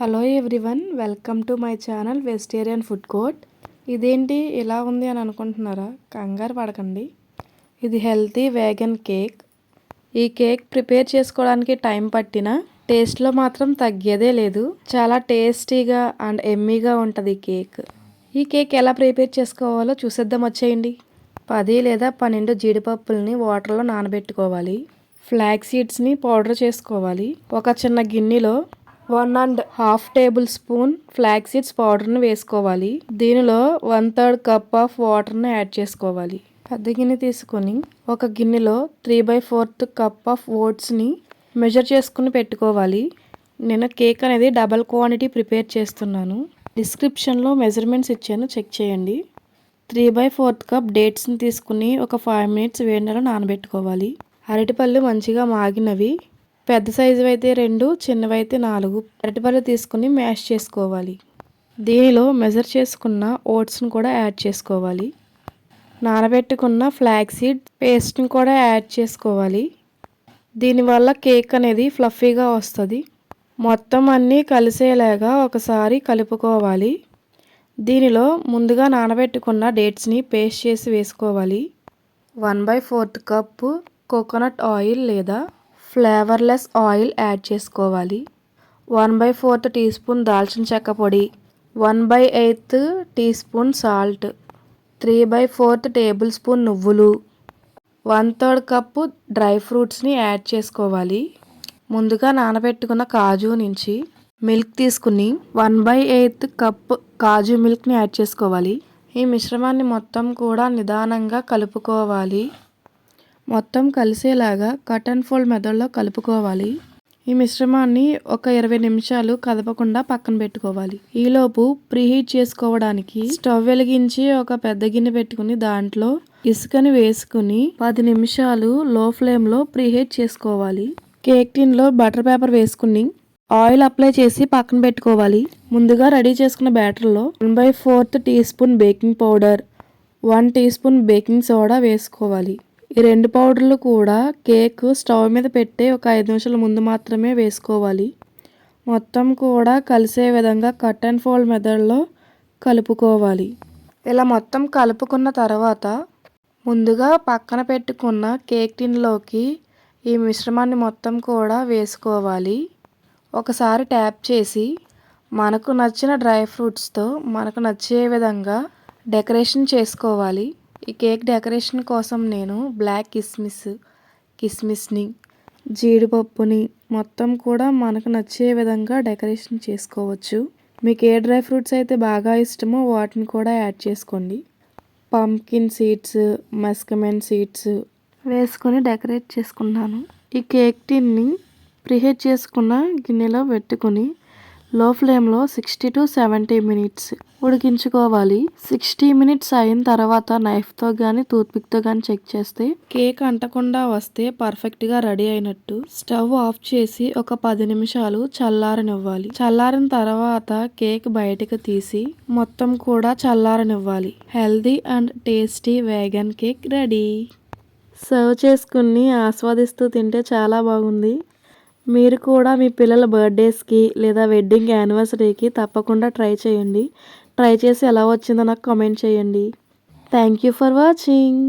Hello everyone, welcome to my channel vegetarian food court. ఇదేంటి ఇలా ఉంది అని అనుకుంటున్నారా? కంగారు పడకండి. ఇది హెల్తీ వేగన్ కేక్. ఈ కేక్ ప్రిపేర్ చేసుకోవడానికి టైం పట్టినా టేస్ట్లో మాత్రం తగ్గేదే లేదు. చాలా టేస్టీగా అండ్ ఎమ్మీగా ఉంటుంది ఈ కేక్. ఈ కేక్ ఎలా ప్రిపేర్ చేసుకోవాలో చూసేద్దాం, వచ్చేయండి. 10 లేదా 12 జీడిపప్పుల్ని వాటర్లో నానబెట్టుకోవాలి. ఫ్లాక్స్ సీడ్స్ని పౌడర్ చేసుకోవాలి. ఒక చిన్న గిన్నెలో 1.5 టేబుల్ స్పూన్ ఫ్లాక్స్ సీడ్స్ పౌడర్ని వేసుకోవాలి. దీనిలో 1/3 కప్ ఆఫ్ వాటర్ని యాడ్ చేసుకోవాలి. పెద్ద గిన్నె తీసుకొని ఒక గిన్నెలో 3/4 కప్ ఆఫ్ ఓట్స్ని మెజర్ చేసుకుని పెట్టుకోవాలి. నేను కేక్ అనేది డబల్ క్వాంటిటీ ప్రిపేర్ చేస్తున్నాను. డిస్క్రిప్షన్లో మెజర్మెంట్స్ ఇచ్చాను, చెక్ చేయండి. 3/4 కప్ డేట్స్ని తీసుకుని ఒక 5 మినిట్స్ వేడిలో నానబెట్టుకోవాలి. అరటిపళ్ళు మంచిగా మాగినవి, పెద్ద సైజు అయితే 2, చిన్నవైతే 4 అరటిపళ్ళు తీసుకుని మ్యాష్ చేసుకోవాలి. దీనిలో మెజర్ చేసుకున్న ఓట్స్ని కూడా యాడ్ చేసుకోవాలి. నానబెట్టుకున్న ఫ్లాక్స్ సీడ్ పేస్ట్ని కూడా యాడ్ చేసుకోవాలి. దీనివల్ల కేక్ అనేది ఫ్లఫీగా వస్తుంది. మొత్తం అన్నీ కలిసేలాగా ఒకసారి కలుపుకోవాలి. దీనిలో ముందుగా నానబెట్టుకున్న డేట్స్ని పేస్ట్ చేసి వేసుకోవాలి. 1/4 కప్పు కోకోనట్ ఆయిల్ లేదా ఫ్లేవర్లెస్ ఆయిల్ యాడ్ చేసుకోవాలి. 1/4 టీ స్పూన్ దాల్చిన చెక్క పొడి, 1/8 teaspoon salt, 3/4 tablespoon నువ్వులు, 1/3 కప్పు డ్రై ఫ్రూట్స్ని యాడ్ చేసుకోవాలి. ముందుగా నానబెట్టుకున్న కాజు నుంచి మిల్క్ తీసుకుని 1/8 కప్ కాజు మిల్క్ని యాడ్ చేసుకోవాలి. ఈ మిశ్రమాన్ని మొత్తం కూడా నిదానంగా కలుపుకోవాలి. మొత్తం కలిసేలాగా కట్ అండ్ ఫోల్డ్ మెథడ్లో కలుపుకోవాలి. ఈ మిశ్రమాన్ని ఒక 20 నిమిషాలు కదపకుండా పక్కన పెట్టుకోవాలి. ఈలోపు ప్రీహీట్ చేసుకోవడానికి స్టవ్ వెలిగించి ఒక పెద్ద గిన్నె పెట్టుకుని దాంట్లో ఇసుకని వేసుకుని 10 నిమిషాలు లో ఫ్లేమ్లో ప్రీహీట్ చేసుకోవాలి. కేక్ టిన్లో బటర్ పేపర్ వేసుకుని ఆయిల్ అప్లై చేసి పక్కన పెట్టుకోవాలి. ముందుగా రెడీ చేసుకున్న బ్యాటర్లో 1/4 teaspoon baking powder, 1 teaspoon baking soda వేసుకోవాలి. ఈ 2 పౌడర్లు కూడా కేక్ స్టవ్ మీద పెట్టే ఒక 5 నిమిషాల ముందు మాత్రమే వేసుకోవాలి. మొత్తం కూడా కలిసే విధంగా కట్ అండ్ ఫోల్డ్ మెథడ్లో కలుపుకోవాలి. ఇలా మొత్తం కలుపుకున్న తర్వాత ముందుగా పక్కన పెట్టుకున్న కేక్ టిన్లోకి ఈ మిశ్రమాన్ని మొత్తం కూడా వేసుకోవాలి. ఒకసారి ట్యాప్ చేసి మనకు నచ్చిన డ్రై ఫ్రూట్స్తో మనకు నచ్చే విధంగా డెకరేషన్ చేసుకోవాలి. ఈ కేక్ డెకరేషన్ కోసం నేను బ్లాక్ కిస్మిస్ని, జీడిపప్పుని మొత్తం కూడా మనకు నచ్చే విధంగా డెకరేషన్ చేసుకోవచ్చు. మీకు ఏ డ్రై ఫ్రూట్స్ అయితే బాగా ఇష్టమో వాటిని కూడా యాడ్ చేసుకోండి. పంకిన్ సీడ్స్, మస్కమెన్ సీడ్స్ వేసుకొని డెకరేట్ చేసుకున్నాను. ఈ కేక్ టిన్ని ప్రీహీట్ చేసుకున్న గిన్నెలో పెట్టుకుని లో ఫ్లేమ్లో 60 to 70 మినిట్స్ ఉడికించుకోవాలి. 60 మినిట్స్ అయిన తర్వాత నైఫ్తో కానీ టూత్పిక్తో కానీ చెక్ చేస్తే కేక్ అంటకుండా వస్తే పర్ఫెక్ట్గా రెడీ అయినట్టు. స్టవ్ ఆఫ్ చేసి ఒక 10 నిమిషాలు చల్లారనివ్వాలి. చల్లారిన తర్వాత కేక్ బయటకు తీసి మొత్తం కూడా చల్లారనివ్వాలి. Healthy and tasty vegan cake ready. Serve చేసుకుని ఆస్వాదిస్తూ తింటే చాలా బాగుంది. మీరు కూడా మీ పిల్లల బర్త్డేస్కి లేదా వెడ్డింగ్ యానివర్సరీకి తప్పకుండా ట్రై చేయండి. ట్రై చేసి ఎలా వచ్చిందో నాకు కామెంట్ చేయండి. Thank you for watching.